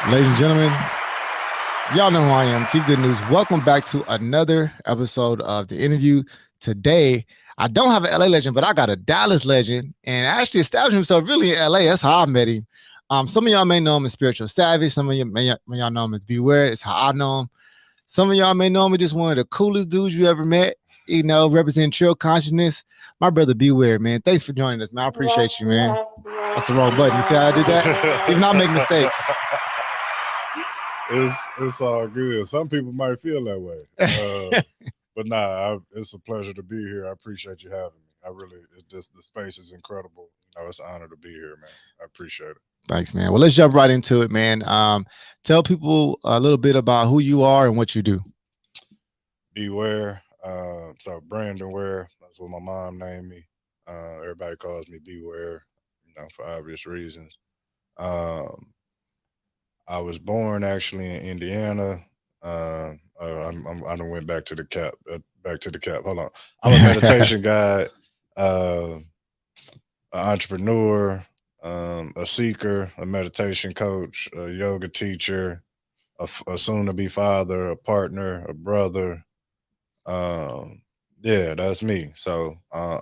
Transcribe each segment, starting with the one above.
Ladies and gentlemen, y'all know who I am. Keep Good News. Welcome back to another episode of The Interview. Today, I don't have an LA legend, but I got a Dallas legend and actually established himself really in LA. That's how I met him. Some of y'all may know him as Spiritual Savage. Some of y'all know him as B.Ware. It's how I know him. Some of y'all may know him as just one of the coolest dudes you ever met, representing Trill Consciousness. My brother B.Ware, man. Thanks for joining us, man. I appreciate you, man. That's the wrong button. You see how I did that? Even I make mistakes. It's all good. Some people might feel that way, but nah, it's a pleasure to be here. I appreciate you having me. I really, the space is incredible. It's an honor to be here, man. I appreciate it. Thanks, man. Well, let's jump right into it, man. Tell people a little bit about who you are and what you do. B.Ware. So Brandon Ware. That's what my mom named me. Everybody calls me B.Ware, for obvious reasons. I was born actually in Indiana. I done went back to the cap. Back to the cap. Hold on. I'm a meditation guide, an entrepreneur, a seeker, a meditation coach, a yoga teacher, a soon-to-be father, a partner, a brother. Yeah, that's me. So, I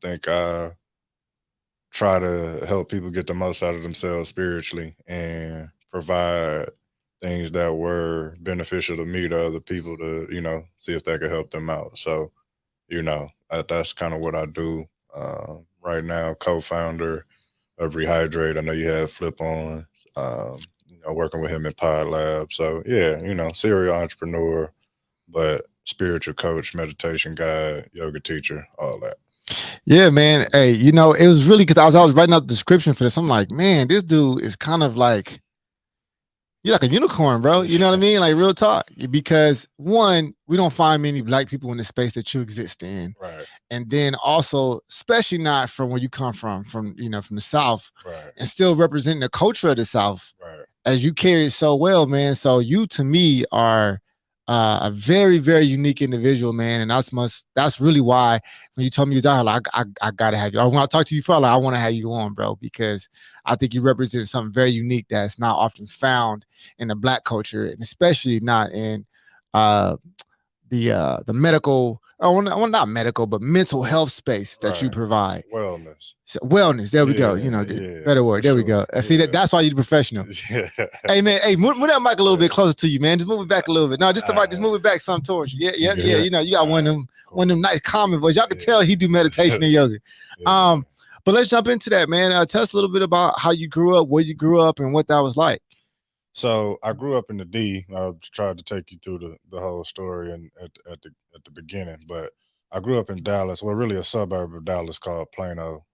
think I try to help people get the most out of themselves spiritually and provide things that were beneficial to me to other people to, see if that could help them out. So, that's kind of what I do right now. Co-founder of Rehydrate. I know you had Flip on, working with him in Pod Lab. So yeah, serial entrepreneur, but spiritual coach, meditation guide, yoga teacher, all that. Yeah, man. Hey, it was really because I was writing out the description for this. I'm like, man, this dude is kind of like you're like a unicorn, bro. You know what I mean? Like real talk. Because one, we don't find many black people in the space that you exist in. Right. And then also, especially not from where you come from from the South, Right. and still representing the culture of the South, Right. as you carry it so well, man. So you to me are a very, very unique individual, man. And that's really why when you told me you was out here, like, I gotta have you. Or when I talked to you before, like, I want to have you on, bro, because I think you represent something very unique that's not often found in the black culture, and especially not in uh the medical, not medical, but mental health space that you Right. provide. Wellness. So, wellness. There we go. Yeah, Better word. There we go. See that's why you're the professional. Yeah. Hey man, hey, move that mic a little bit closer to you, man. Just move it back a little bit. No, just the mic, just move it back some towards you. Yeah. You got one of them nice common voice. Y'all can tell he do meditation and yoga. Yeah. But let's jump into that, man. Tell us a little bit about how you grew up, where you grew up, and what that was like. So I grew up in the D. I tried to take you through the whole story and at the beginning, but I grew up in Dallas. Well, really a suburb of Dallas called Plano.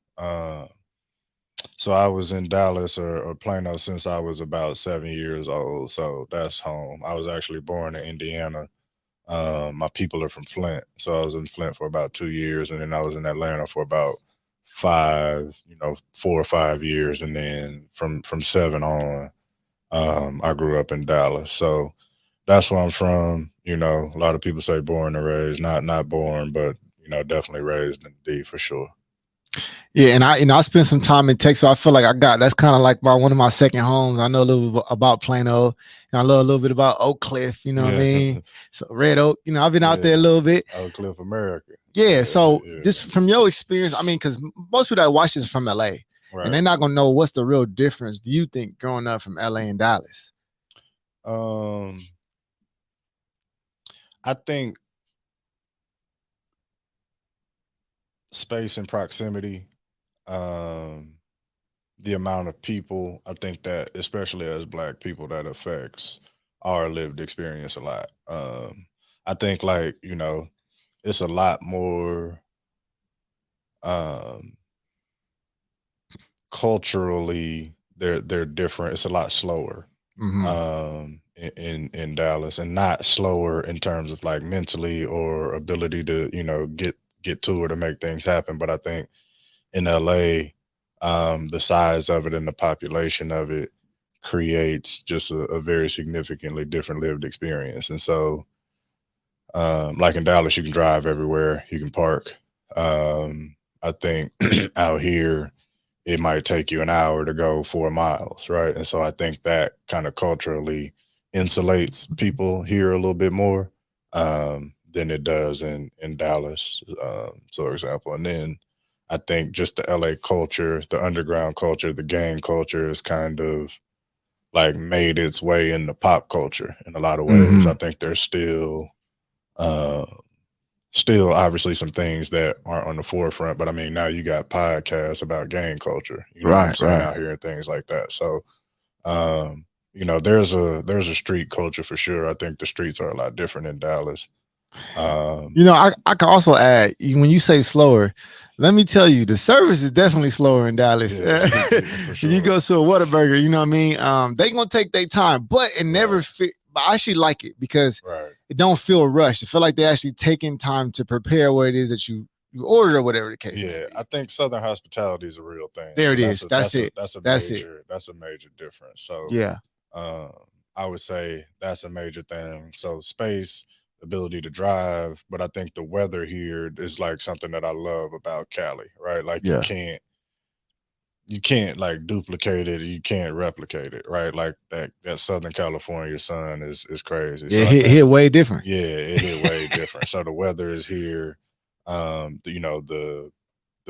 So I was in Dallas or Plano since I was about 7 years old. So that's home. I was actually born in Indiana. My people are from Flint, so I was in Flint for about 2 years, and then I was in Atlanta for about 4 or 5 years, and then from seven on, I grew up in Dallas. So that's where I'm from. A lot of people say born and raised, not born, but definitely raised in D for sure. Yeah, and I spent some time in Texas, so I feel like that's kind of like one of my second homes. I know a little bit about Plano, and I know a little bit about Oak Cliff. You know what I mean? So Red Oak. I've been out there a little bit. Oak Cliff, America. Yeah. So just from your experience, I mean, because most people that watch this from LA, Right. and they're not gonna know what's the real difference. Do you think growing up from LA and Dallas? I think space and proximity, the amount of people, I think that especially as black people, that affects our lived experience a lot. I think like, it's a lot more um culturally they're different. It's a lot slower. In Dallas, and not slower in terms of like mentally or ability to, get to it or make things happen. But I think in LA, the size of it and the population of it creates just a very significantly different lived experience. And so, like in Dallas, you can drive everywhere, you can park. I think out here, it might take you an hour to go 4 miles, right? And so I think that kind of culturally insulates people here a little bit more than it does in Dallas, so for example. And then I think just the LA culture, the underground culture, the gang culture is kind of like made its way into pop culture in a lot of ways. I Mm-hmm. think there's uh, still obviously some things that aren't on the forefront, but I mean now you got podcasts about gang culture, you know what I'm Right, saying, right. out here and things like that. So um, there's a street culture for sure. I think the streets are a lot different in Dallas. Um, I can also add when you say slower, let me tell you, the service is definitely slower in Dallas. yeah, for If you sure. go to a Whataburger, you know what I mean? They gonna take their time, but it never Right, fit. But I actually like it because right. it don't feel rushed. It feel like they actually taking time to prepare what it is that you ordered or whatever the case may Yeah, be. I think Southern hospitality is a real thing. There So it is. That's it. That's it. that's a major difference. So Yeah. um, I would say that's a major thing. So space, ability to drive, but I think the weather here is like something that I love about Cali, right? Like Yeah. you can't like duplicate it, you can't replicate it, right? Like that Southern California sun is crazy. Yeah. So I Hit think way different. yeah, it hit way different. So the weather is here. You know, the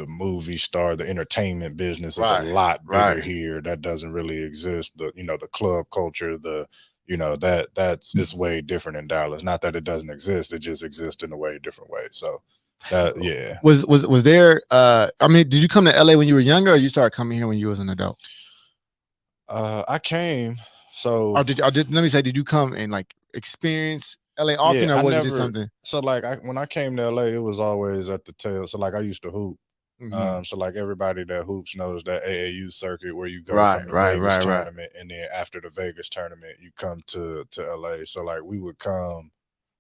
movie star, the entertainment business is a Right. lot bigger Right. here. That doesn't really exist. The club culture, that's it's way different in Dallas. Not that it doesn't exist, it just exists in a way different way. So that yeah. Was there I mean, did you come to LA when you were younger or you started coming here when you was an adult? I came so Or did let me say, did you come and like experience LA yeah, often or I was it just never something? so like when I came to LA, it was always at the tail. So like I used to hoop. Mhm. So like everybody that hoops knows that AAU circuit where you go Right, from the right, Vegas right, right. tournament and then after the Vegas tournament you come to LA. So like we would come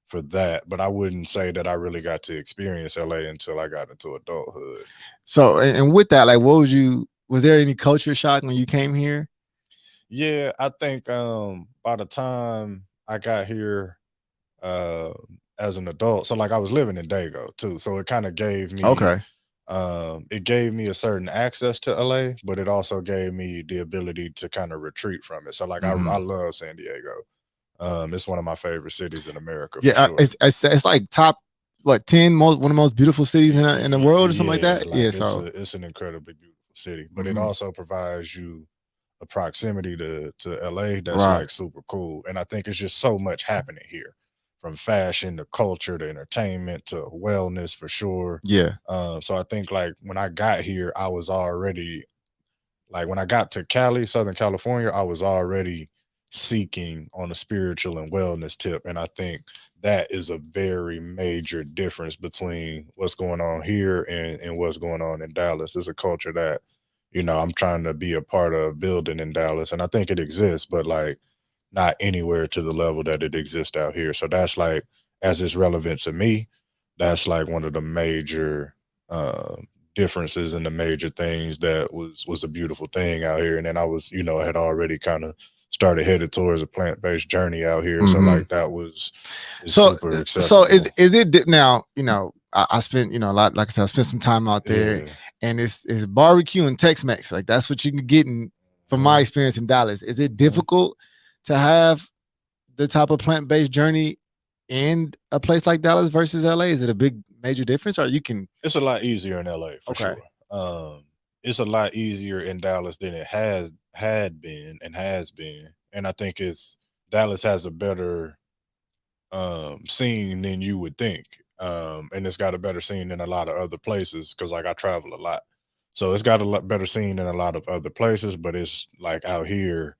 for that, but I wouldn't say that I really got to experience LA until I got into adulthood. So and with that, like was there any culture shock when you came here? Yeah, I think by the time I got here uh as an adult, so like I was living in Dago too. So it kind of Okay. gave me a certain access to LA, but it also gave me the ability to kind of retreat from it. So like I Mhm. love San Diego. It's one of my favorite cities in America for Yeah, sure. it's like top what 10 most one of the most beautiful cities in the world or something like Yeah, that. Yeah, like so it's an incredibly beautiful city, but it mhm. also provides you a proximity to LA that's Right. like super cool. And I think it's just so much happening here, from fashion to culture to entertainment to wellness for sure. Yeah. So I think like when I got here, I was already like when I got to Cali, Southern California, I was already seeking on a spiritual and wellness tip. And I think that is a very major difference between what's going on here and what's going on in Dallas. It's a culture that, I'm trying to be a part of building in Dallas. And I think it exists, but like not anywhere to the level that it exists out here. So that's like, as it's relevant to me, that's like one of the major uh, differences and the major things that was a beautiful thing out here. And then I was, I had already kind of started headed towards a plant based journey out here. So Mhm. like that was is So, super so accessible. is it now? I spent a lot. Like I said, I spent some time out there, Yeah. and it's barbecue and Tex Mex. Like that's what you can get from my Mhm, experience in Dallas. Is it mhm. difficult to have the type of plant based journey in a place like Dallas versus LA? Is it a big major difference, or you can? It's a lot easier in LA for Okay, sure. It's a lot easier in Dallas than it had been and has been. And I think it's Dallas has a better scene than you would think. And it's got a better scene than a lot of other places because like I travel a lot. So it's got a lot better scene than a lot of other places, but it's like out here,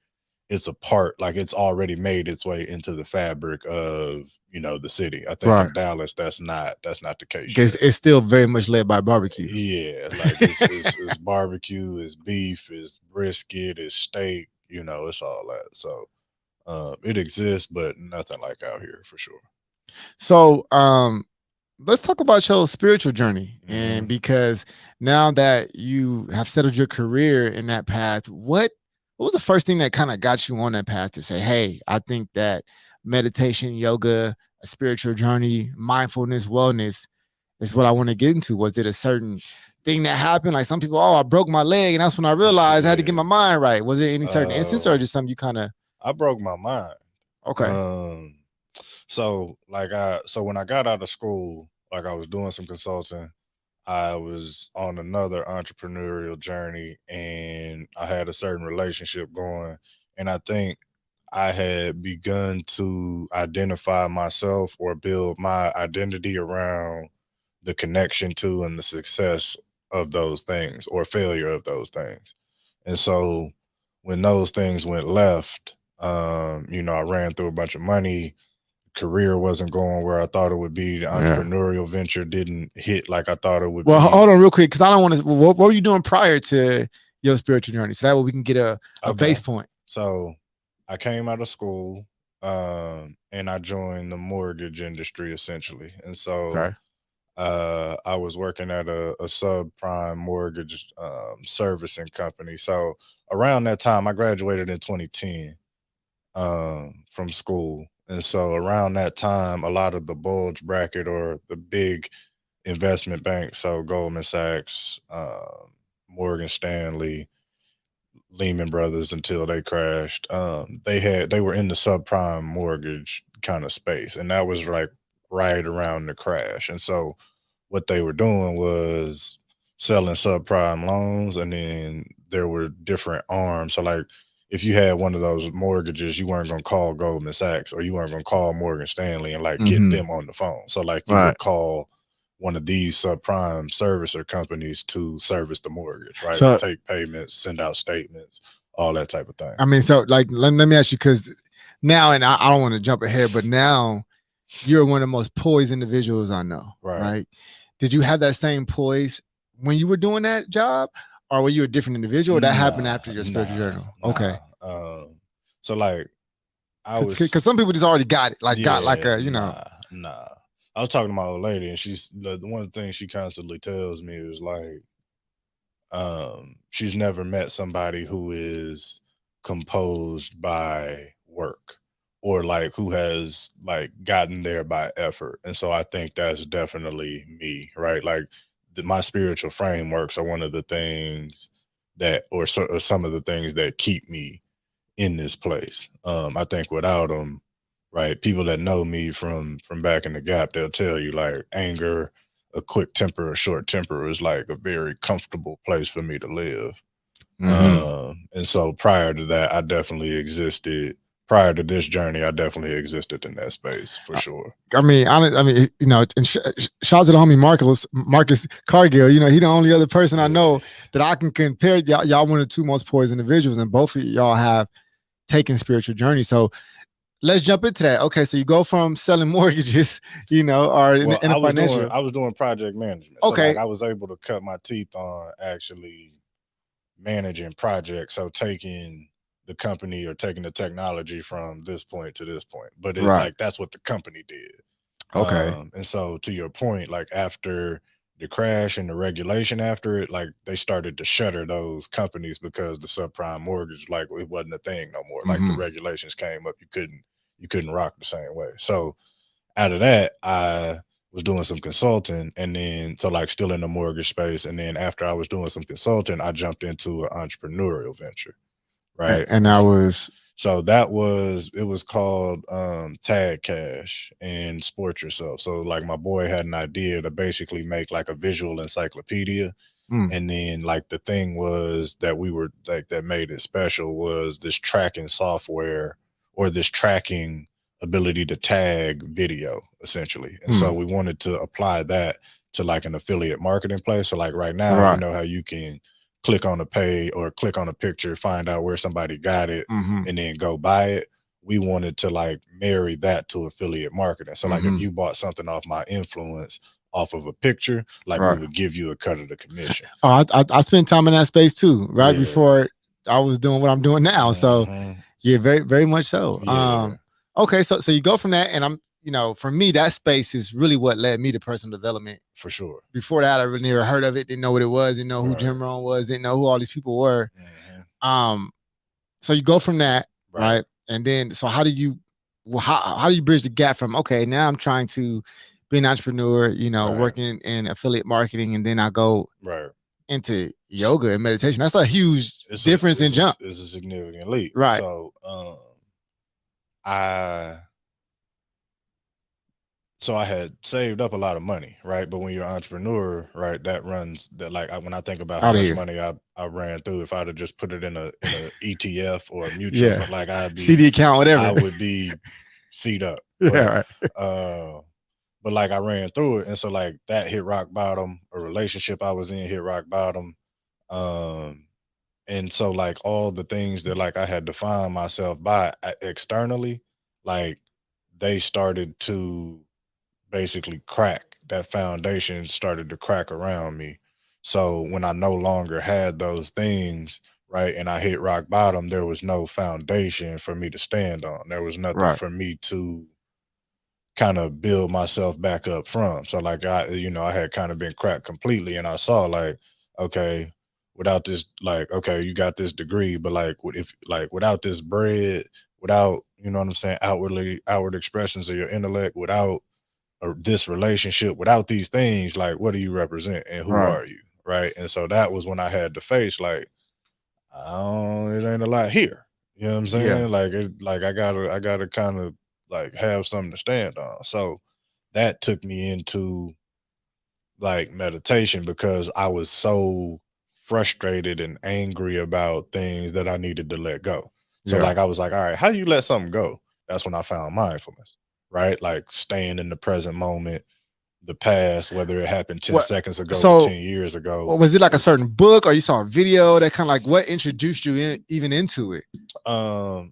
it's a part, like it's already made its way into the fabric of, the city. I think right. in Dallas that's not the case Because yet. it's still very much led by barbecue. Yeah, like it's barbecue, it's beef, it's brisket, it's steak, it's all that. So it exists, but nothing like out here for sure. So, let's talk about your spiritual journey. Hmm. And because now that you have settled your career in that path, what was the first thing that kind of got you on that path to say, hey, I think that meditation, yoga, a spiritual journey, mindfulness, wellness is what I want to get into? Was it a certain thing that happened? Like some people, oh, I broke my leg, and that's when I realized I had to get my mind right. Was there any certain instance, or just something you kind of? I broke my mind. Okay. So when I got out of school, like I was doing some consulting, I was on another entrepreneurial journey, and I had a certain relationship going, and I think I had begun to identify myself or build my identity around the connection to and the success of those things or failure of those things. And so when those things went left, I ran through a bunch of money. Career wasn't going where I thought it would be. The Yeah. entrepreneurial venture didn't hit like I thought it would Well, be. hold on real quick, because I don't want to. What were you doing prior to your spiritual journey? So that way we can get a Okay. base point. So I came out of school, and I joined the mortgage industry essentially. And so Okay. I was working at a subprime mortgage servicing company. So around that time, I graduated in 2010 from school. And so around that time, a lot of the bulge bracket or the big investment banks, so Goldman Sachs, Morgan Stanley, Lehman Brothers until they crashed. They were in the subprime mortgage kind of space, and that was like right around the crash. And so what they were doing was selling subprime loans, and then there were different arms. So like if you had one of those mortgages, you weren't gonna call Goldman Sachs or you weren't gonna call Morgan Stanley and like get them on the phone. So like you would call one of these subprime servicer companies to service the mortgage, right? So To take payments, send out statements, all that type of thing. I mean, so like let me ask you, because now, and I don't want to jump ahead, but now you're one of the most poised individuals I know, right? Did you have that same poise when you were doing that job, or were you a different individual? Or that happened after your spiritual journey? Okay. So like I was, because some people just already got it, like got like a nah. I was talking to my old lady, and she's the one of the things she constantly tells me is like, she's never met somebody who is composed by work or like who has like gotten there by effort. And so I think that's definitely me, right? Like my spiritual frameworks are one of the things that, or some of the things that keep me in this place. I think without them, right, people that know me from back in the gap, they'll tell you like anger, a quick temper, a short temper is like a very comfortable place for me to live. And so prior to that, I definitely existed. Prior to this journey, I definitely existed in that space for sure. I mean, and shout out to the homie Marcus Cargill. He the only other person I know that I can compare. Y'all one of the two most poised individuals, and both of y'all have taken spiritual journey. So let's jump into that. Okay, so you go from selling mortgages, or in a financial. I was doing project management. Okay, so like I was able to cut my teeth on actually managing projects. So taking the company or taking the technology from this point to this point, but like that's what the company did. Okay. And so to your point, like after the crash and the regulation after it, like they started to shutter those companies because the subprime mortgage, like it wasn't a thing no more. Like the regulations came up, you couldn't rock the same way. So out of that, I was doing some consulting, and then so like still in the mortgage space. And then after I was doing some consulting, I jumped into an entrepreneurial venture. Right. And that was it was called Tag Cash and Sport Yourself. So like my boy had an idea to basically make like a visual encyclopedia. And then like the thing was that we were like that made it special was this tracking software or this tracking ability to tag video essentially. And so we wanted to apply that to like an affiliate marketing place. So like right now, you know how you can click on a page or click on a picture, find out where somebody got it, and then go buy it. We wanted to like marry that to affiliate marketing. So like if you bought something off my influence off of a picture, like we would give you a cut of the commission. Oh, I spent time in that space too, right before I was doing what I'm doing now. So yeah, very, very much so. Okay, so you go from that, and I'm, for me, that space is really what led me to personal development. For sure. Before that, I really never heard of it, didn't know what it was, didn't know who Jim Rohn was, didn't know who all these people were. So you go from that, right? And then, so how do you bridge the gap from, okay, now I'm trying to being an entrepreneur, Right. working in affiliate marketing, and then I go Right. into yoga and meditation. That's a huge It's difference in jump. it's a significant leap. Right. So I I had saved up a lot of money, right? But when you're an entrepreneur, right, that runs that like when I think about how Out of much here. money I ran through, if I'd have just put it in a ETF or a mutual Yeah. fund, like CD account, whatever. I would be feet up. Yeah, But right. but like I ran through it, and so like that hit rock bottom. A relationship I was in hit rock bottom. And so like all the things that like I had defined myself by externally, like they started to basically crack. That foundation started to crack around me. So when I no longer had those things, right, and I hit rock bottom, there was no foundation for me to stand on. There was nothing Right. for me to kind of build myself back up from. So like I had kind of been cracked completely, and I saw like, okay, without this, like, okay, you got this degree, but like, if like without this bread, without what I'm saying, outward expressions of your intellect, without or this relationship, without these things, like, what do you represent and who Right. are you, right? And so that was when I had to face like, it ain't a lot here. You know what I'm Yeah. saying? Like I gotta kind of like have something to stand on. So that took me into like meditation because I was so frustrated and angry about things that I needed to let go. So Yeah. like I was like, all right, how do you let something go? That's when I found mindfulness, right? Like staying in the present moment, the past, whether it happened 10 What? seconds ago or So 10 years ago. was it like a certain book, or you saw a video that kind of like what introduced you even into it?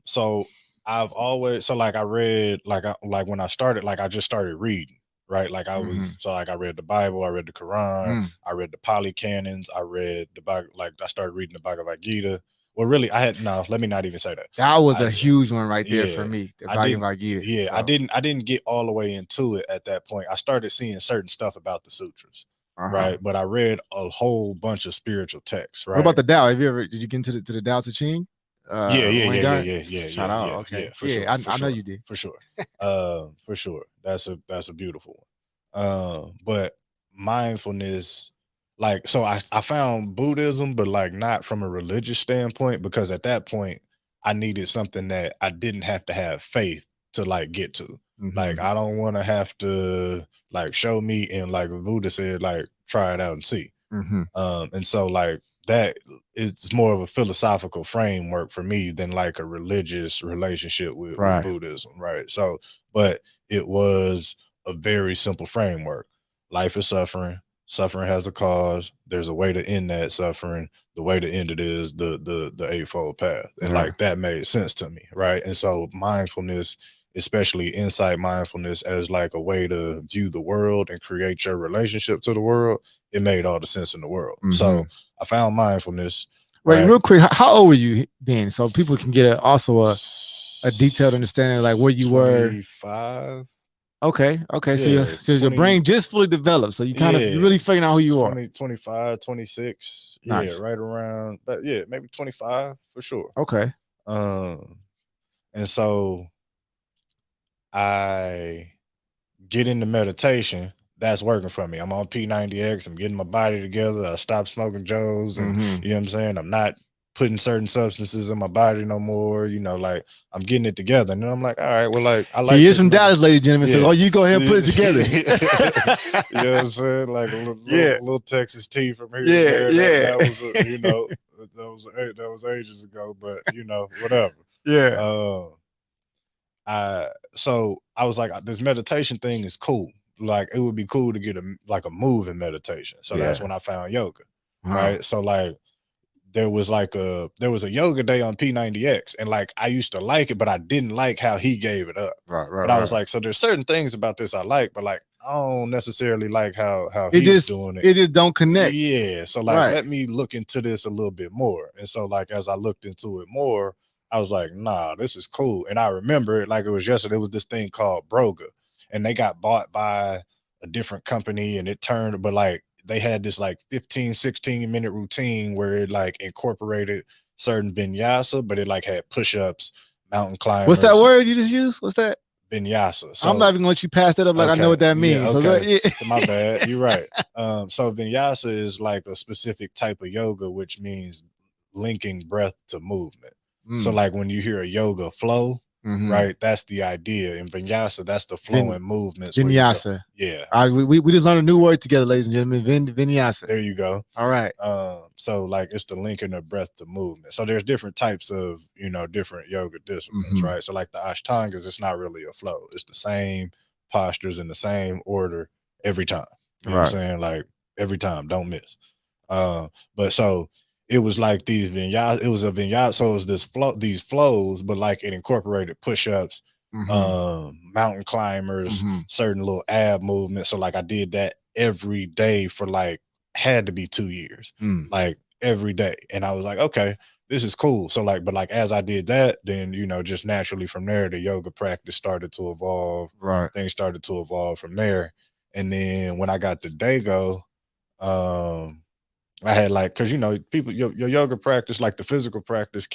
So I've always like I read like when I started, like I just started reading, right? Like I was so like I read the Bible, I read the Quran, Mm. I read the Pali canons, I read like I started reading the Bhagavad Gita. Well, really, I had no. Let me not even say that. That was I a huge one right there for yeah, me. The I didn't. Bhagavad Gita. Yeah, So, I didn't get all the way into it at that point. I started seeing certain stuff about the sutras, uh-huh. right? But I read a whole bunch of spiritual texts, What about right? the Tao? Did you get into the Tao Te Ching? Yeah, yeah, Wayne yeah, yeah, Dyer? yeah, yeah, Shout yeah, out. yeah, yeah, Okay. for Yeah, sure, I know you did. for sure, for sure. That's a beautiful one. But mindfulness, like, so I found Buddhism, but like not from a religious standpoint, because at that point I needed something that I didn't have to have faith to like get to. Like, Mm-hmm. I don't want to have to like show me and like Buddha said, like try it out and see. Mm-hmm. And so like that it's more of a philosophical framework for me than like a religious relationship with Right. Buddhism, right? So, but it was a very simple framework. Life is suffering. Suffering has a cause. There's a way to end that suffering. The way to end it is the eightfold path, and Yeah. like that made sense to me, right? And so mindfulness, especially insight mindfulness, as like a way to view the world and create your relationship to the world, it made all the sense in the world. Mm-hmm. So I found mindfulness, Wait, right? real quick, how old were you then? So people can get a detailed understanding of like where you were. 25. Okay. Okay. So Yeah, your 20. brain just fully developed. So you Yeah, really figuring out who you are. 20, 25, 26. Yeah, Nice. right around, but yeah, maybe 25 for sure. Okay. Um, and so I get into meditation. That's working for me. I'm on P90X. I'm getting my body together. I stopped smoking Joes, and Mm-hmm. you know what I'm saying? I'm not putting certain substances in my body no more. Like I'm getting it together. And then I'm like, all right, well, like I like He is this from Dallas, ladies and gentlemen. So Yeah. you go ahead and put it together. You know what I'm saying? Like a Yeah. little Texas tea from here and Yeah. there. Yeah. That was that was ages ago, but whatever. Yeah. I was like, this meditation thing is cool. Like it would be cool to get a move in meditation. So that's Yeah. when I found yoga. Huh. Right. So like there was a yoga day on P90X, and like I used to like it, but I didn't like how he gave it up. Right. Right. But I was Right. like, so there's certain things about this I like, but like I don't necessarily like how It he's just doing it. it just don't connect. Yeah. So like Right. let me look into this a little bit more. And so like as I looked into it more, I was like, nah, this is cool. And I remember it like it was yesterday. It was this thing called Broga, and they got bought by a different company, and it turned, but like they had this like 15, 16-minute routine where it like incorporated certain vinyasa, but it like had push-ups, mountain What's that climbers. word you just used? What's that? Vinyasa. I'm not So even gonna let you pass that up like I know okay, what that yeah, means. So okay. yeah. So my bad. You're right. So vinyasa is like a specific type of yoga, which means linking breath to movement. So Mm, like when you hear a yoga flow, hmm. right? That's the idea. In vinyasa, that's the Vin, flowing movements where you go. vinyasa. Yeah, All right, we just learned a new word together, ladies and gentlemen. Vinyasa. there you go. All right. So like it's the linking of breath to movement. So there's different types of, different yoga disciplines, Mm-hmm. right? So like the Ashtangas, it's not really a flow. It's the same postures in the same order every time. You know what I'm Right. saying? Like every time, don't miss. But so it was like these vinyasa, it was a vinyasa, so it was these flows, but like it incorporated push-ups, Mm-hmm. mountain climbers, Mm-hmm. certain little ab movements. So like I did that every day for like had to be 2 years, Mm. like every day. And I was like, okay, this is cool. So like, but like as I did that, then just naturally from there, the yoga practice started to evolve. Right. Things started to evolve from there. And then when I got to Dago, um, I had like, cause people your yoga practice, like the physical practice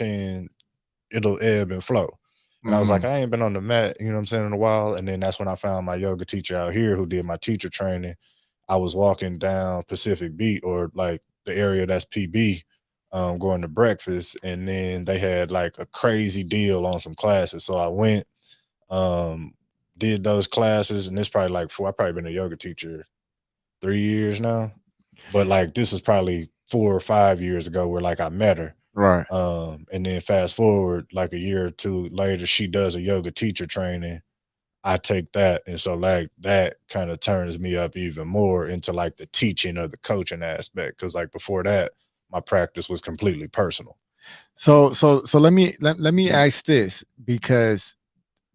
it'll ebb and flow. And I was Mm-hmm. like, I ain't been on the mat, you know what I'm saying, in a while. And then that's when I found my yoga teacher out here who did my teacher training. I was walking down Pacific Beat, or like the area that's PB, going to breakfast, and then they had like a crazy deal on some classes. So I went, um, did those classes, and it's probably like I probably been a yoga teacher 3 years now. But like this is probably 4 or 5 years ago where like I met her. Right. And then fast forward like a year or two later, she does a yoga teacher training. I take that. And so like that kind of turns me up even more into like the teaching or the coaching aspect. Cause like before that, my practice was completely personal. So let me ask this, because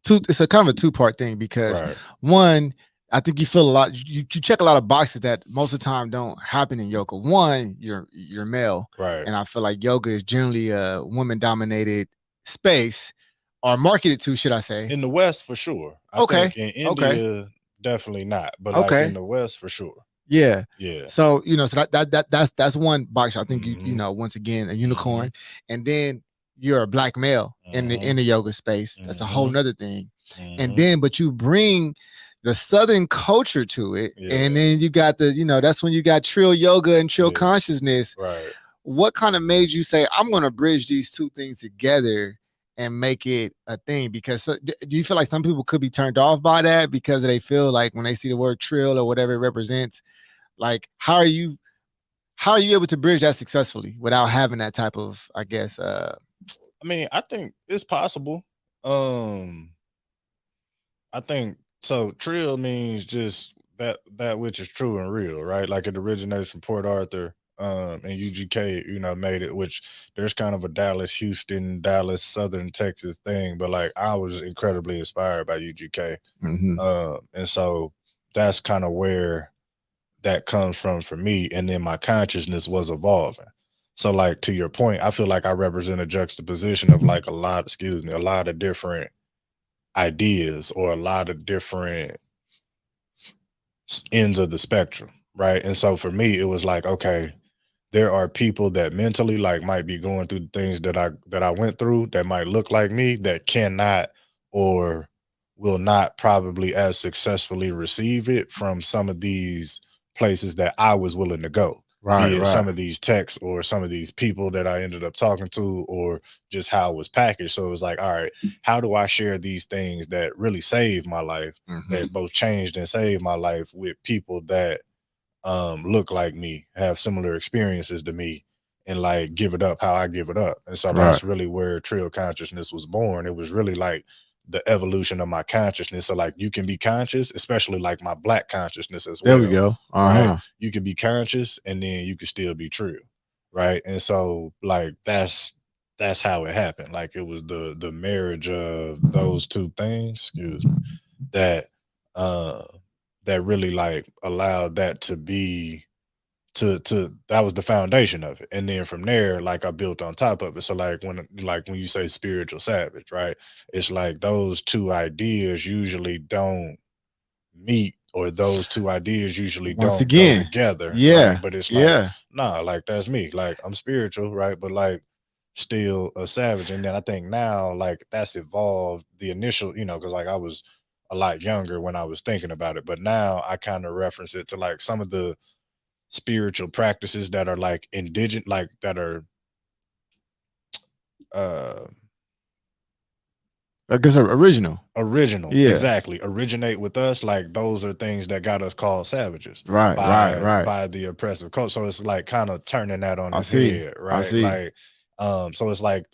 it's a kind of a two-part thing, because Right. one, I think you feel a lot, you check a lot of boxes that most of the time don't happen in yoga. One, you're male, Right. and I feel like yoga is generally a woman dominated space, or marketed to, should I say. In the West for sure. I Okay. think in Okay. India, definitely not. But like in Okay. the West for sure. Yeah. Yeah. So so that's one box. I think Mm-hmm. once again, a Mm-hmm. unicorn, and then you're a black male in the Mm-hmm. yoga space. That's a whole Mm-hmm. nother thing. And Mm-hmm. then but you bring the southern culture to it, and Yeah. then you got that's when you got trill yoga and trill Yeah. consciousness. Right. What kind of made you say, I'm going to bridge these two things together and make it a thing? Because do you feel like some people could be turned off by that because they feel like when they see the word trill or whatever it represents, like how are you able to bridge that successfully without having that type of, I guess, I mean, I think it's possible. Um, I think so. Trill means just that which is true and real, right? Like it originates from Port Arthur, and UGK, made it. Which there's kind of a Dallas, Houston, Dallas, Southern Texas thing, but like I was incredibly inspired by UGK, mm-hmm. and so that's kind of where that comes from for me. And then my consciousness was evolving. So, like to your point, I feel like I represent a juxtaposition of like a lot of different ideas or a lot of different ends of the spectrum, right? And so for me, it was like, okay, there are people that mentally like might be going through things that I went through that might look like me that cannot or will not probably as successfully receive it from some of these places that I was willing to go, Right, be it right. some of these texts or some of these people that I ended up talking to, or just how it was packaged. So it was like, all right, how do I share these things that really saved my life, Mm-hmm. that both changed and saved my life, with people that look like me, have similar experiences to me, and like give it up how I give it up. And so Right. that's really where Trill Consciousness was born. It was really like the evolution of my consciousness. So like you can be conscious, especially like my black consciousness as There we well, go. right? Uh-huh. You can be conscious and then you can still be true, right? And so like that's how it happened. Like it was the marriage of those two things, excuse me, that uh that really like allowed that to be to that was the foundation of it. And then from there, like I built on top of it. So like when you say spiritual savage, right? It's like those two ideas usually don't meet, or those two ideas usually Once don't go again, together, right? yeah, But it's like, yeah. nah, like that's me. Like I'm spiritual, right? But like still a savage. And then I think now like that's evolved the initial, because like I was a lot younger when I was thinking about it, but now I kind of reference it to like some of the spiritual practices that are like indigenous, like that are uh I guess original. original, Yeah. exactly, originate with us. Like those are things that got us called savages Right. Right. Right. by the oppressive culture. So it's like kind of turning that on I its see. head, I right? see. Like so it's like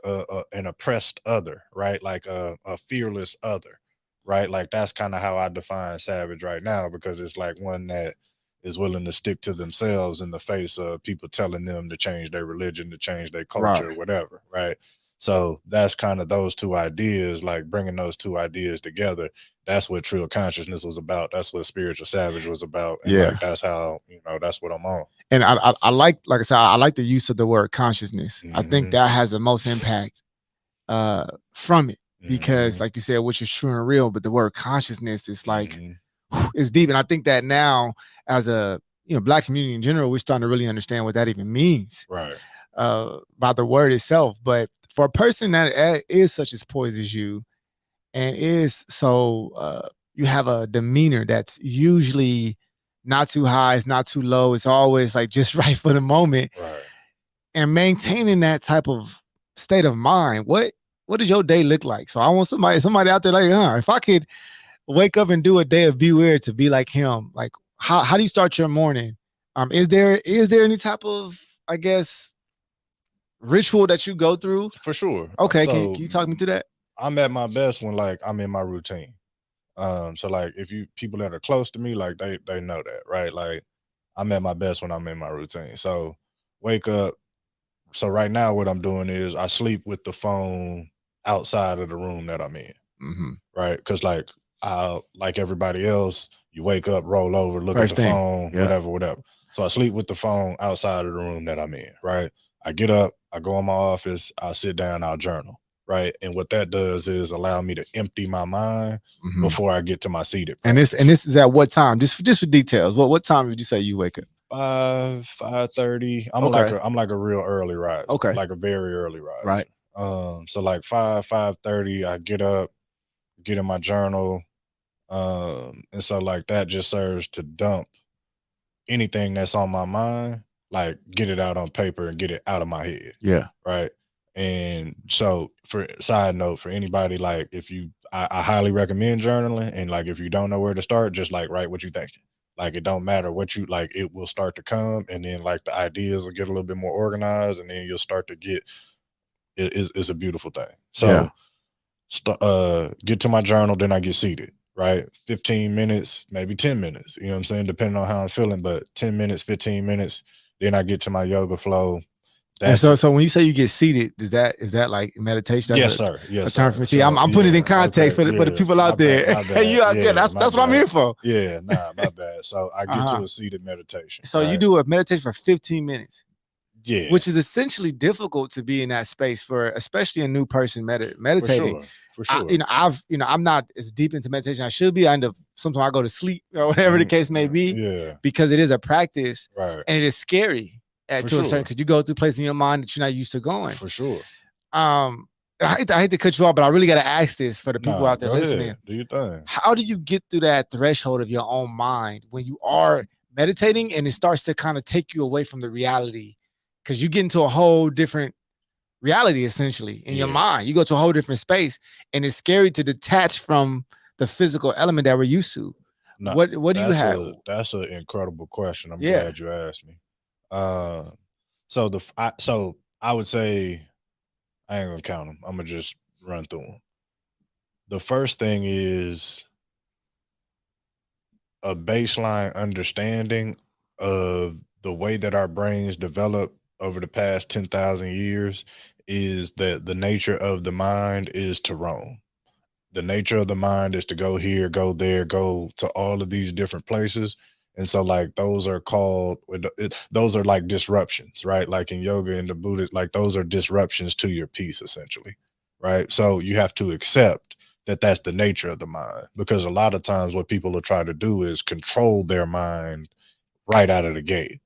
an oppressed other, right? Like a fearless other, right? Like that's kind of how I define savage right now, because it's like one that is willing to stick to themselves in the face of people telling them to change their religion, to change their culture, Right. whatever, right? So that's kind of those two ideas, like bringing those two ideas together. That's what true consciousness was about. That's what spiritual savage was about. And Yeah. like that's how, that's what I'm on. And I like I said, I like the use of the word consciousness. I think Hmm. that has the most impact from it because, Hmm. like you said, which is true and real. But the word consciousness is like Hmm. it's deep, and I think that now, as a Black community in general, we're starting to really understand what that even means Right. by the word itself. But for a person that is such as poised as you, and is so you have a demeanor that's usually not too high, it's not too low, it's always like just right for the moment, Right. and maintaining that type of state of mind. What does your day look like? So I want somebody out there like, if I could wake up and do a day of Be.Ware to be like him, like how do you start your morning? Is there any type of, I guess, ritual that you go through? For sure. Okay, can So you talk me through that? I'm at my best when like I'm in my routine. So like if you people that are close to me, like they know that, right? Like I'm at my best when I'm in my routine. So wake up. So right now what I'm doing is I sleep with the phone outside of the room that I'm in, Mm-hmm. right? Because like everybody else, you wake up, roll over, look at First the thing. phone, Yeah. whatever, whatever. So I sleep with the phone outside of the room that I'm in, right? I get up, I go in my office, I sit down, I'll journal, right? And what that does is allow me to empty my mind Mm-hmm. before I get to my seated And this practice. is at what time? Just for details. What time did you say you wake up? 5:30. Okay. I'm like a real early riser, Okay. like a very early Right. riser. So like 5:30, I get up, get in my journal, and so like that just serves to dump anything that's on my mind, like get it out on paper and get it out of my head, Yeah. right? And so, for side note, for anybody, like if I highly recommend journaling, and like if you don't know where to start, just like write what you thinking. Like it don't matter what you like, it will start to come, and then like the ideas will get a little bit more organized, and then you'll start to get it's a beautiful thing. Yeah. So get to my journal, then I get seated, right? 15 minutes, maybe 10 minutes, you know what I'm saying? Depending on how I'm feeling, but 10 minutes, 15 minutes, then I get to my yoga flow. And That's so when you say you get seated, is that like meditation? That's yes, sir. a Yes, term for sir. me. See, I'm So I'm putting it in yeah, context okay, for the yeah. people My out bad, there. my bad. You are good. Yeah, my That's what I'm bad. here for. Yeah, nah, my bad. So I get Uh-huh. to a seated meditation, So you right? do a meditation for 15 minutes, Yeah, which is essentially difficult to be in that space for, especially a new person for meditating. sure. For sure. I'm not as deep into meditation I should be. I end up sometimes I go to sleep or whatever the case may be Yeah, because it is a practice right. and it is scary For to a certain sure. because you go through places in your mind that you're not used to going. For sure. Um, I hate to cut you off, but I really got to ask this for the people Nah, out there go listening. ahead. Do your thing. How do you get through that threshold of your own mind when you are meditating and it starts to kind of take you away from the reality? Because you get into a whole different reality essentially in your Yeah. mind. You go to a whole different space, and it's scary to detach from the physical element that we're used to. No, What do you have? that's an incredible question. I'm Yeah. glad you asked me. Uh, so I would say I ain't gonna count them. I'm gonna just run through them. The first thing is a baseline understanding of the way that our brains develop over the past 10,000 years is that the nature of the mind is to roam. The nature of the mind is to go here, go there, go to all of these different places. And so, like, those are called, those are like disruptions, right? Like in yoga and the Buddhist, like, those are disruptions to your peace, essentially, right? So, you have to accept that that's the nature of the mind, because a lot of times what people will try to do is control their mind right out of the gate.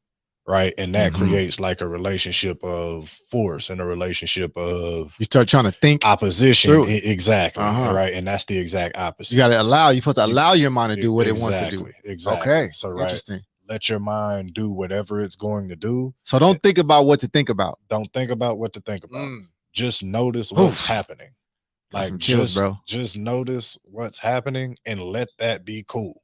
right? And that Mhm. creates like a relationship of force and a relationship of You start trying to think opposition. through it. Exactly. Uh-huh. Right. And that's the exact You opposite. got to allow. You're supposed to You allow your mind to do what it wants to do. exactly. Okay, So right, interesting. let your mind do whatever it's going to do. So don't think about what to think about. Don't think about what to think about. Mm. Just notice what's Oof. happening. Got some Like chills, bro. just notice what's happening and let that be cool.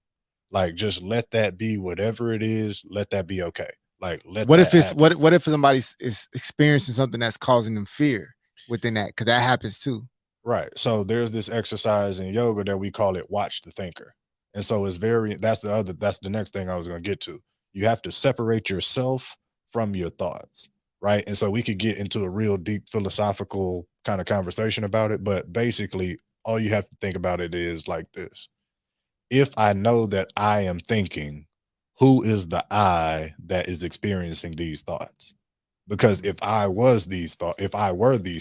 Like just let that be whatever it is, let that be okay. Like let What that if it's happen. what if somebody is experiencing something that's causing them fear within that? Because that happens too. Right. So there's this exercise in yoga that we call it watch the thinker. And so it's very that's the next thing I was going to get to. You have to separate yourself from your thoughts, right? And so we could get into a real deep philosophical kind of conversation about it, but basically all you have to think about it is like this. If I know that I am thinking, who is the I that is experiencing these thoughts? Because if I were these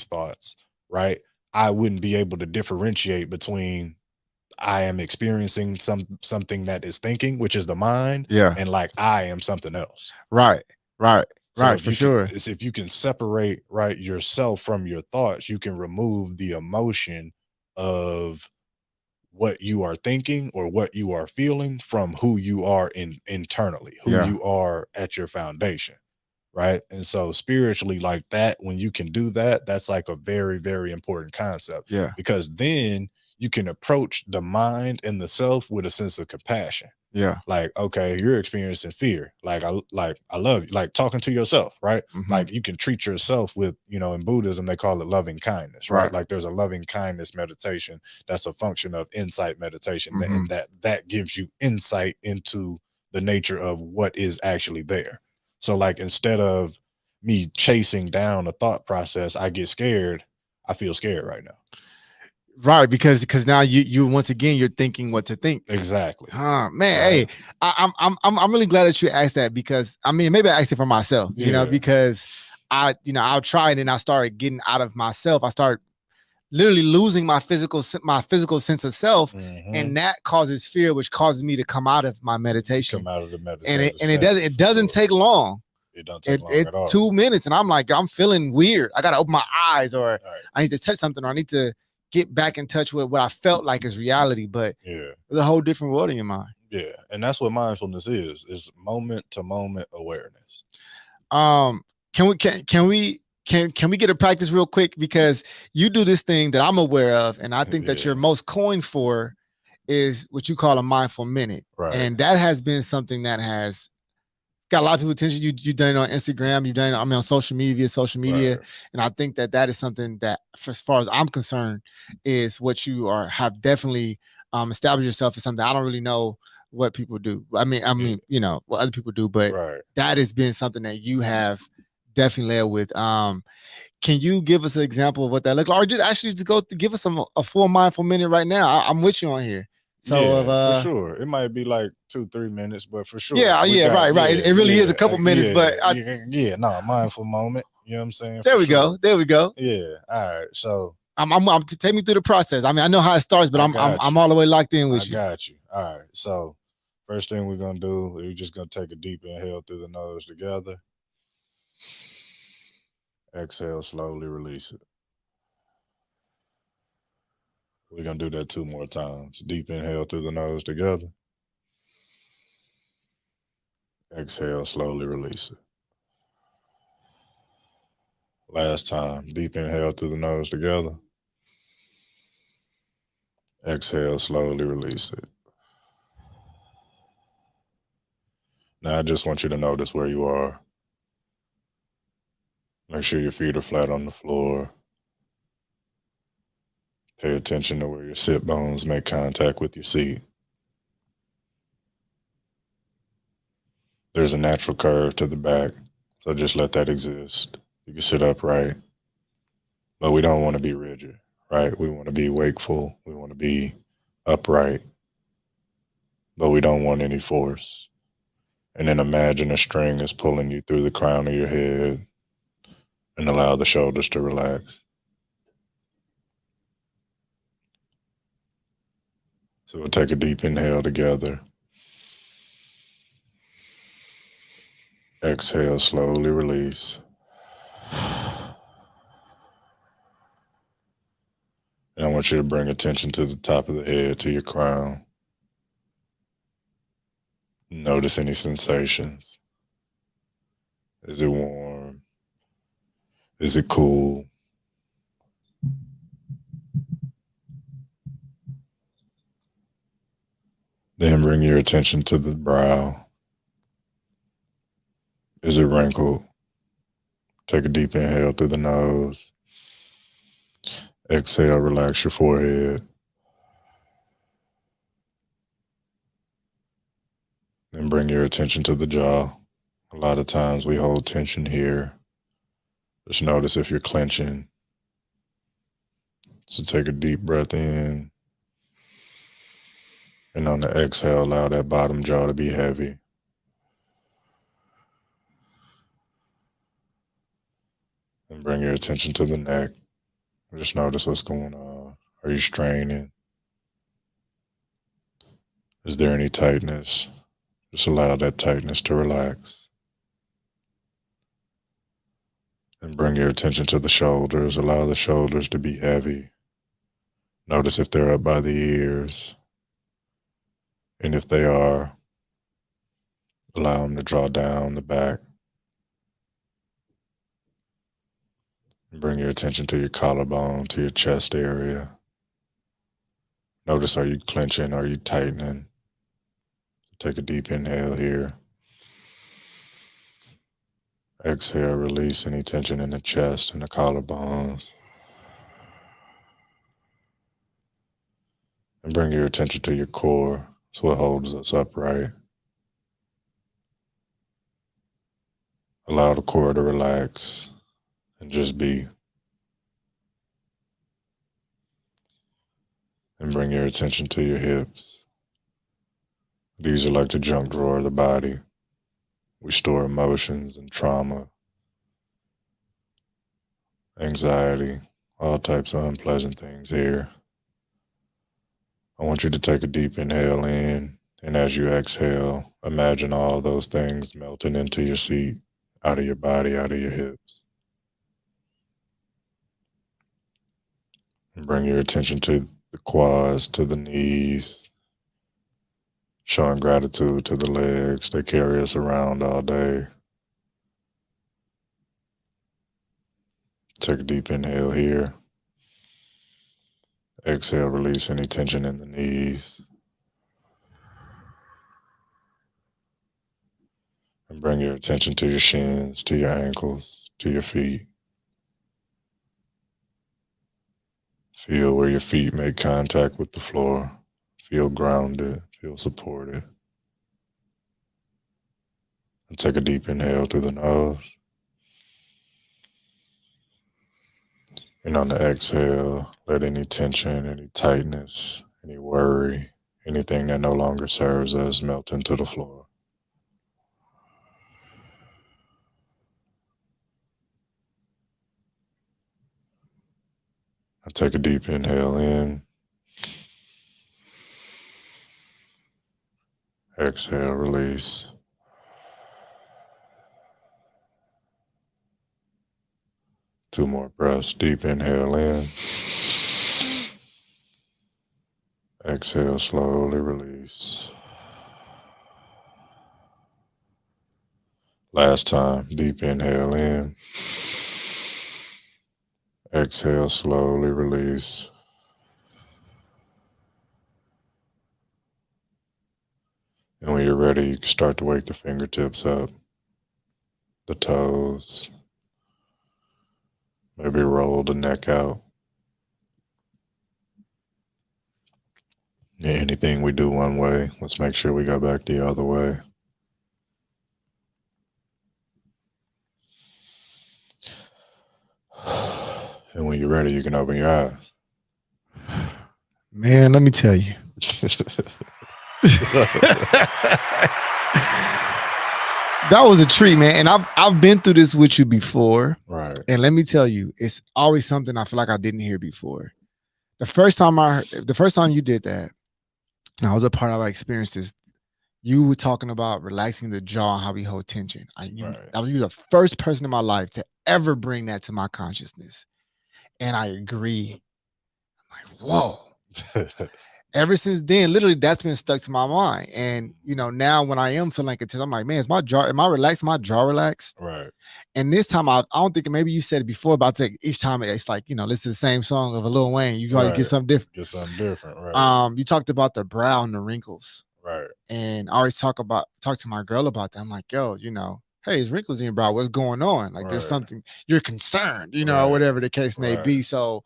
thoughts, right, I wouldn't be able to differentiate between I am experiencing something that is thinking, which is the mind, Yeah. and like I am something else. Right. Right. So Right. For sure. if you can separate right yourself from your thoughts, you can remove the emotion of what you are thinking or what you are feeling from who you are internally, who Yeah. you are at your foundation. Right. And so spiritually, like that, when you can do that, that's like a very, very important concept Yeah. because then you can approach the mind and the self with a sense of compassion. Yeah. Like, okay, you're experiencing fear. I love you, like talking to yourself, right? Mm-hmm. Like you can treat yourself with, in Buddhism, they call it loving kindness, right? Right. Like there's a loving kindness meditation that's a function of insight meditation. Mm-hmm. And that gives you insight into the nature of what is actually there. So like instead of me chasing down a thought process, I get scared. I feel scared right now. Right, because now you once again you're thinking what to think. Exactly. Huh, man. Right. Hey, I'm really glad that you asked that because I mean maybe I asked it for myself, Yeah. because I'll try it and I started getting out of myself. I start literally losing my physical sense of self, Mhm. and that causes fear, which causes me to come out of my meditation. Come out of the And meditative it state, doesn't for doesn't sure. take long. It don't take long at all. 2 minutes, and I'm like, I'm feeling weird. I gotta open my eyes, or Right. I need to touch something, or I need to get back in touch with what I felt like is reality. But Yeah. there's a whole different world in your mind. Yeah. And that's what mindfulness is moment to moment awareness. Can we get a practice real quick, because you do this thing that I'm aware of, and I think that Yeah. you're most coined for is what you call a mindful minute. Right. And that has been something that has got a lot of people's attention. You've done it on Instagram, you've done it, on social media, Right. and I think that is something that, as far as I'm concerned, is what you have definitely established yourself as something. I don't really know what people do. I mean, what other people do, but Right. that has been something that you have definitely led with. Can you give us an example of what that looked like, or just actually just go to give us a full mindful minute right now? I'm with you on here. So for sure. It might be like 2-3 minutes, but for sure. Yeah, right. It really is a couple minutes, but mindful moment. You know what I'm saying? There we go. Yeah. All right. So I'm to take me through the process. I mean, I know how it starts, but I'm all the way locked in with you. I got you. All right. So first thing we're gonna do, we're just gonna take a deep inhale through the nose together. Exhale, slowly release it. We're gonna do that 2 more times. Deep inhale through the nose together. Exhale, slowly release it. Last time. Deep inhale through the nose together. Exhale, slowly release it. Now I just want you to notice where you are. Make sure your feet are flat on the floor. Pay attention to where your sit bones make contact with your seat. There's a natural curve to the back, so just let that exist. You can sit upright, but we don't want to be rigid, right? We want to be wakeful. We want to be upright, but we don't want any force. And then imagine a string is pulling you through the crown of your head, and allow the shoulders to relax. So we'll take a deep inhale together. Exhale, slowly release. And I want you to bring attention to the top of the head, to your crown. Notice any sensations. Is it warm? Is it cool? Then bring your attention to the brow. Is it wrinkled? Take a deep inhale through the nose. Exhale, relax your forehead. Then bring your attention to the jaw. A lot of times we hold tension here. Just notice if you're clenching. So take a deep breath in. And on the exhale, allow that bottom jaw to be heavy. And bring your attention to the neck. Just notice what's going on. Are you straining? Is there any tightness? Just allow that tightness to relax. And bring your attention to the shoulders. Allow the shoulders to be heavy. Notice if they're up by the ears. And if they are, allow them to draw down the back. And bring your attention to your collarbone, to your chest area. Notice, are you clenching? Are you tightening? Take a deep inhale here. Exhale, release any tension in the chest and the collarbones. And bring your attention to your core. It's what holds us upright. Allow the core to relax and just be. And bring your attention to your hips. These are like the junk drawer of the body. We store emotions and trauma, anxiety, all types of unpleasant things here. I want you to take a deep inhale in, and as you exhale, imagine all those things melting into your seat, out of your body, out of your hips. And bring your attention to the quads, to the knees, showing gratitude to the legs. They carry us around all day. Take a deep inhale here. Exhale, release any tension in the knees. And bring your attention to your shins, to your ankles, to your feet. Feel where your feet make contact with the floor. Feel grounded, feel supported. And take a deep inhale through the nose. And on the exhale, let any tension, any tightness, any worry, anything that no longer serves us melt into the floor. I take a deep inhale in. Exhale, release. Two more breaths. Deep inhale in. Exhale, slowly release. Last time. Deep inhale in. Exhale, slowly release. And when you're ready, you can start to wake the fingertips up, the toes. Maybe roll the neck out. Anything we do one way, let's make sure we go back the other way. And when you're ready, you can open your eyes. Man, let me tell you. That was a treat, man. And I've been through this with you before. Right. And let me tell you, it's always something I feel like I didn't hear before. The first time you did that, and I was a part of, I experienced this. you were talking about relaxing the jaw and how we hold tension. Right. I was you the first person in my life to ever bring that to my consciousness, and I agree. I'm like, whoa. Ever since then, literally, that's been stuck to my mind. And now when I am feeling like it, I'm like, man, is my jaw? Am I relaxed? My jaw relaxed? Right. And this time, I don't think maybe you said it before, but I think each time it's like listen to the same song of a Lil Wayne. You always get Right. something different. Get something different. Right. You talked about the brow and the wrinkles, Right. and I always talk to my girl about that. I'm like, yo, hey, there's wrinkles in your brow. What's going on? Like, there's Right. something you're concerned, or Right. whatever the case may Right. be. So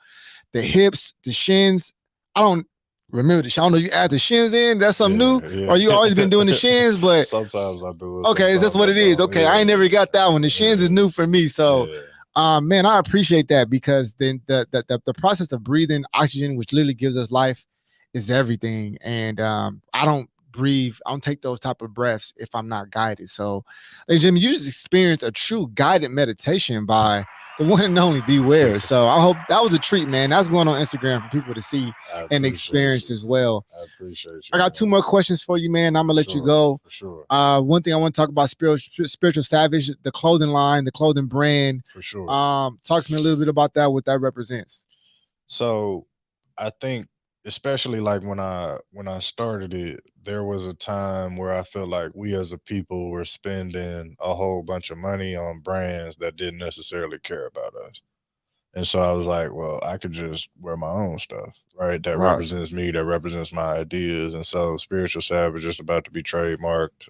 the hips, the shins, I don't remember I don't know. You add the shins in. That's something new, Yeah. or you always been doing the Yeah. shins. But Sometimes I do it. okay, is this Sometimes what I it is? don't. Okay, I ain't never got that one. The shins is Yeah. new for me. So, Yeah. man, I appreciate that because then the process of breathing oxygen, which literally gives us life, is everything. And I don't breathe. I don't take those type of breaths if I'm not guided. So, ladies and gentlemen, you just experienced a true guided meditation by the one and only B.Ware. So I hope that was a treat, man. That's going on Instagram for people to see I and appreciate experience you. as well. I appreciate you, I got man. two more questions for you, man. I'm gonna let you Sure. go. For sure. One thing I want to talk about spiritual savage, the clothing line, the clothing brand. For sure. Talk to me a little bit about that, what that represents. So I think especially like when I started it, there was a time where I felt like we as a people were spending a whole bunch of money on brands that didn't necessarily care about us. And so I was like, well, I could just wear my own stuff, right? That Right. represents me, that represents my ideas. And so Spiritual Savage is about to be trademarked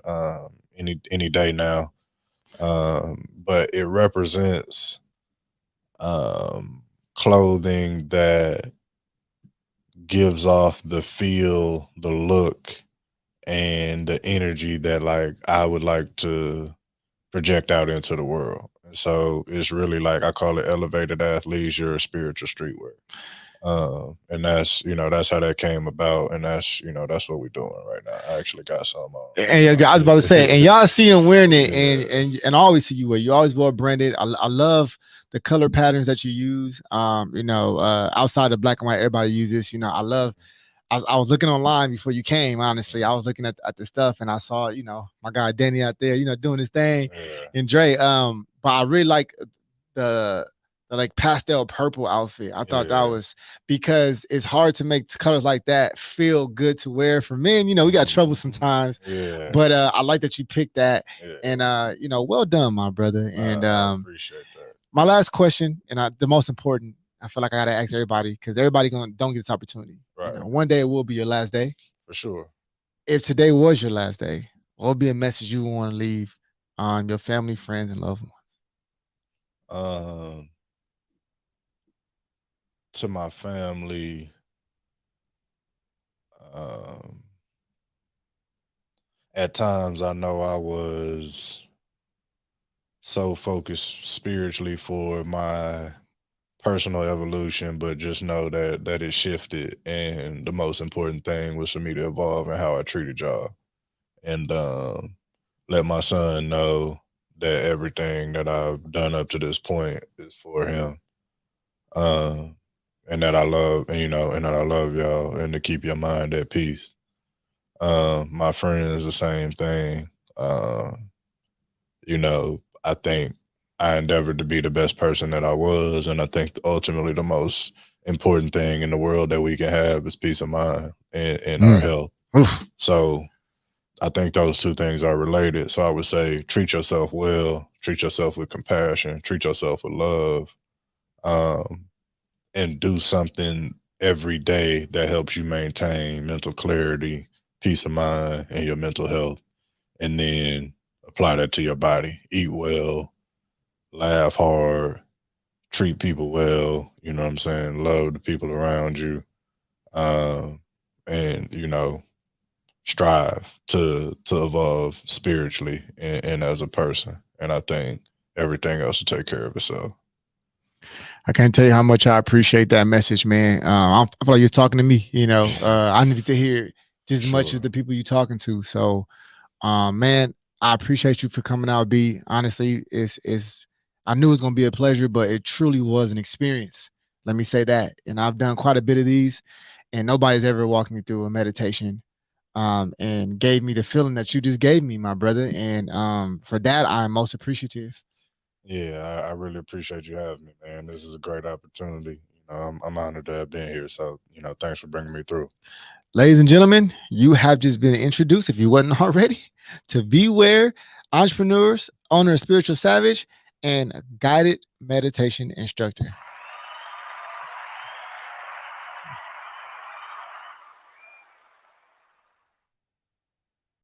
any day now. But it represents clothing that gives off the feel, the look, and the energy that like I would like to project out into the world. And so it's really like I call it elevated athleisure or spiritual streetwear. And that's how that came about, and that's what we're doing right now. I actually got some on And right I was about to say, and now. y'all see him wearing it, and Yeah, and I always see you wear. You always wear branded. I love the color patterns that you use. Outside of black and white, everybody uses. I love. I was looking online before you came. Honestly, I was looking at the stuff, and I saw my guy Danny out there, doing his thing, yeah, and Dre. But I really like the like pastel purple outfit. I thought that yeah, was because it's hard to make colors like that feel good to wear for men. We got trouble mhm, sometimes, yeah, but I like that you picked that, yeah. and well done, my brother. And I appreciate that. my last question, and the most important, I feel like I gotta ask everybody because everybody don't get this opportunity. Right, One day it will be your last day. for sure. If today was your last day, what would be a message you want to leave on your family, friends, and loved ones? Um, to my family, um, at times I know I was so focused spiritually for my personal evolution, but just know that it shifted, and the most important thing was for me to evolve in how I treated y'all, and let my son know that everything that I've done up to this point is for him, um, and that I love, and that I love y'all, and to keep your mind at peace. My friends, the same thing. I think I endeavored to be the best person that I was, and I think ultimately the most important thing in the world that we can have is peace of mind and our Mm. health. Oof. So I think those two things are related. So I would say treat yourself well, treat yourself with compassion, treat yourself with love, um, and do something every day that helps you maintain mental clarity, peace of mind, and your mental health. And then apply that to your body. Eat well, laugh hard, treat people well, you know what I'm saying? Love the people around you. Um, and strive to evolve spiritually and as a person. And I think everything else will take care of itself. I can't tell you how much I appreciate that message, man. I feel like you're talking to me. I needed to hear it just as much as Sure. the people you're talking to. So, man, I appreciate you for coming out. B, honestly, it's I knew it was gonna be a pleasure, but it truly was an experience. Let me say that. And I've done quite a bit of these, and nobody's ever walked me through a meditation and gave me the feeling that you just gave me, my brother. And for that, I'm most appreciative. Yeah, I really appreciate you having me, man. This is a great opportunity. I'm honored to have been here. So, thanks for bringing me through. Ladies and gentlemen, you have just been introduced, if you wasn't already, to B.Ware entrepreneurs, owner of Spiritual Savage, and a guided meditation instructor.